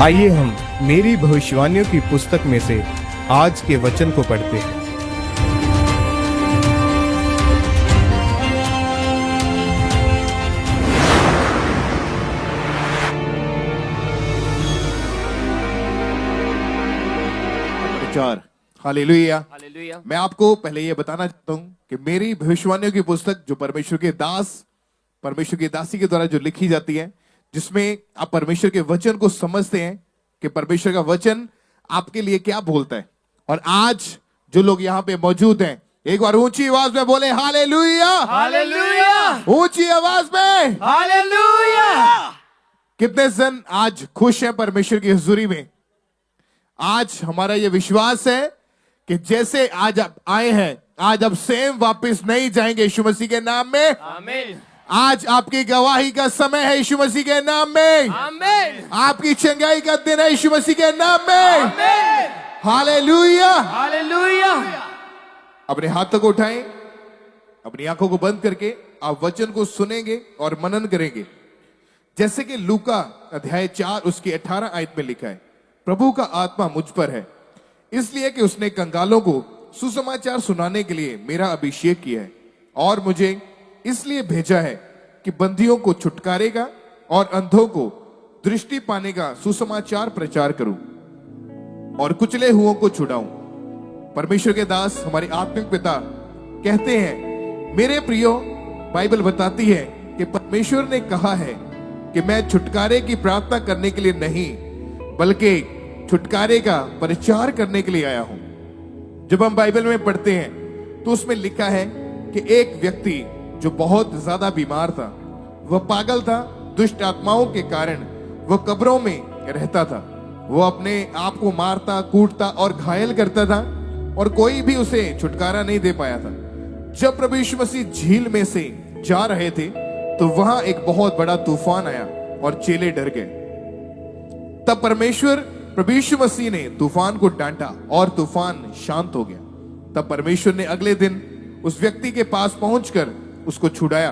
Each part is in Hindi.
आइए हम मेरी भविष्यवाणियों की पुस्तक में से आज के वचन को पढ़ते हैं। चार हालेलुया। हालेलुया। मैं आपको पहले ये बताना चाहता हूं कि मेरी भविष्यवाणियों की पुस्तक जो परमेश्वर के दास परमेश्वर की दासी के द्वारा जो लिखी जाती है, जिसमें आप परमेश्वर के वचन को समझते हैं कि परमेश्वर का वचन आपके लिए क्या बोलता है। और आज जो लोग यहाँ पे मौजूद हैं, एक बार ऊंची आवाज में बोले हालेलुया, हालेलुया, ऊंची आवाज में हालेलुया। कितने जन आज खुश हैं परमेश्वर की हुजूरी में। आज हमारा ये विश्वास है कि जैसे आज आप आए हैं, आज आप सेम वापस नहीं जाएंगे यीशु मसीह के नाम में। आमीन, आज आपकी गवाही का समय है यीशु मसीह के नाम में। आमीन, आपकी चंगाई का दिन है यीशु मसीह के नाम में। आमीन, हालेलुया। हालेलुया। अपने हाथों को उठाएं, अपनी आंखों को बंद करके आप वचन को सुनेंगे और मनन करेंगे। जैसे कि लूका अध्याय 4 उसकी 18 आयत में लिखा है, प्रभु का आत्मा मुझ पर है, इसलिए कि उसने कंगालों को सुसमाचार सुनाने के लिए मेरा अभिषेक किया है, और मुझे इसलिए भेजा है कि बंदियों को छुटकारेगा और अंधों को दृष्टि पाने का सुसमाचार प्रचार करूं और कुचले हुओं को छुड़ाऊं। परमेश्वर के दास हमारे आत्मिक पिता कहते हैं, मेरे प्रियो, बाइबल बताती है कि परमेश्वर ने कहा है कि मैं छुटकारे की प्रार्थना करने के लिए नहीं बल्कि छुटकारे का प्रचार करने के लिए आया हूं। जब हम बाइबल में पढ़ते हैं तो उसमें लिखा है कि एक व्यक्ति जो बहुत ज्यादा बीमार था, वह पागल था, दुष्ट आत्माओं के कारण वह कब्रों में रहता था। वो अपने आप को मारता, कूटता और घायल करता था, और कोई भी उसे छुटकारा नहीं दे पाया था। जब प्रभु यीशु मसीह झील में से जा रहे थे तो वहां एक बहुत बड़ा तूफान आया और चेले डर गए। तब प्रभु यीशु मसीह ने तूफान को डांटा और तूफान शांत हो गया। तब परमेश्वर ने अगले दिन उस व्यक्ति के पास पहुंचकर उसको छुड़ाया,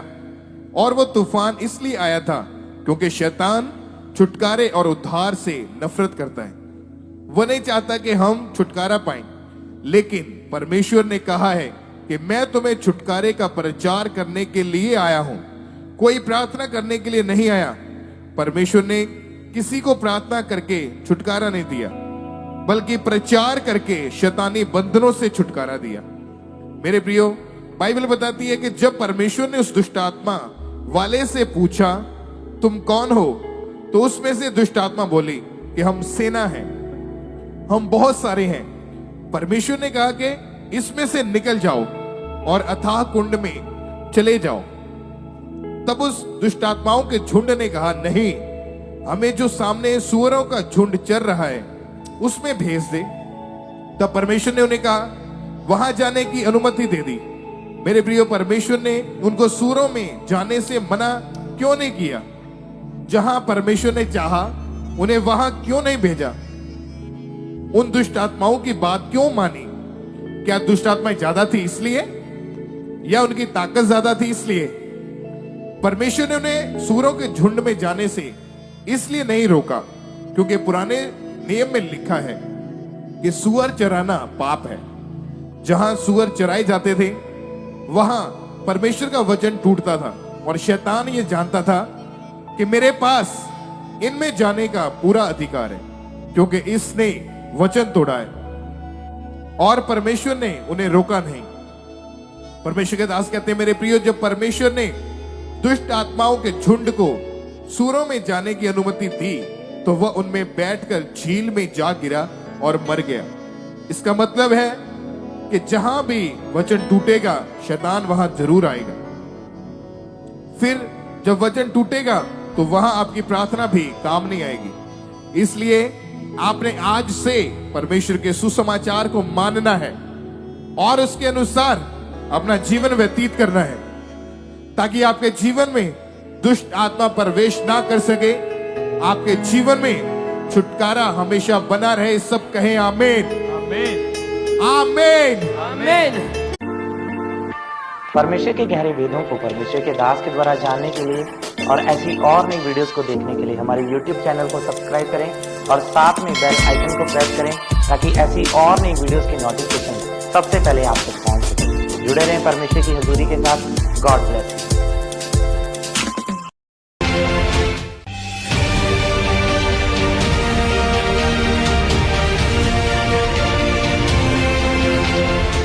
और वो तूफान इसलिए आया था क्योंकि शैतान छुटकारे और उद्धार से नफरत करता है। वो नहीं चाहता कि हम छुटकारा पाएं, लेकिन परमेश्वर ने कहा है कि मैं तुम्हें छुटकारे का प्रचार करने के लिए आया हूं, कोई प्रार्थना करने के लिए नहीं आया। परमेश्वर ने किसी को प्रार्थना करके छुटकारा नहीं दिया, बल्कि प्रचार करके शैतानी बंधनों से छुटकारा दिया। मेरे प्रियो, बाइबल बताती है कि जब परमेश्वर ने उस दुष्ट आत्मा वाले से पूछा, तुम कौन हो, तो उसमें से दुष्ट आत्मा बोली कि हम सेना हैं, हम बहुत सारे हैं। परमेश्वर ने कहा कि इसमें से निकल जाओ और अथाह कुंड में चले जाओ। तब उस दुष्ट आत्माओं के झुंड ने कहा, नहीं, हमें जो सामने सूअरों का झुंड चल रहा है उसमें भेज दे। तब परमेश्वर ने उन्हें कहा, वहां जाने की अनुमति दे दी। मेरे प्रियो, परमेश्वर ने उनको सूअरों में जाने से मना क्यों नहीं किया? जहां परमेश्वर ने चाहा उन्हें वहां क्यों नहीं भेजा? उन दुष्ट आत्माओं की बात क्यों मानी? क्या दुष्ट आत्माएं ज्यादा थी इसलिए, या उनकी ताकत ज्यादा थी इसलिए? परमेश्वर ने उन्हें सूअरों के झुंड में जाने से इसलिए नहीं रोका क्योंकि पुराने नियम में लिखा है कि सूअर चराना पाप है। जहां सूअर चराए जाते थे वहां परमेश्वर का वचन टूटता था, और शैतान ये जानता था कि मेरे पास इनमें जाने का पूरा अधिकार है क्योंकि इसने वचन तोड़ा है, और परमेश्वर ने उन्हें रोका नहीं। परमेश्वर के दास कहते हैं, मेरे प्रियो, जब परमेश्वर ने दुष्ट आत्माओं के झुंड को सूअरों में जाने की अनुमति दी तो वह उनमें बैठकर झील में जा गिरा और मर गया। इसका मतलब है कि जहां भी वचन टूटेगा शैतान वहां जरूर आएगा। फिर जब वचन टूटेगा तो वहां आपकी प्रार्थना भी काम नहीं आएगी। इसलिए आपने आज से परमेश्वर के सुसमाचार को मानना है और उसके अनुसार अपना जीवन व्यतीत करना है, ताकि आपके जीवन में दुष्ट आत्मा प्रवेश ना कर सके, आपके जीवन में छुटकारा हमेशा बना रहे। सब कहें आमीन, आमीन, आमीन, आमीन। परमेश्वर के गहरे वेदों को परमेश्वर के दास के द्वारा जानने के लिए और ऐसी और नई वीडियोस को देखने के लिए हमारे YouTube चैनल को सब्सक्राइब करें और साथ में बेल आइकन को प्रेस करें ताकि ऐसी और नई वीडियोस की नोटिफिकेशन सबसे पहले आप तक पहुंच सके। जुड़े रहें परमेश्वर की हजूरी के साथ। God bless you.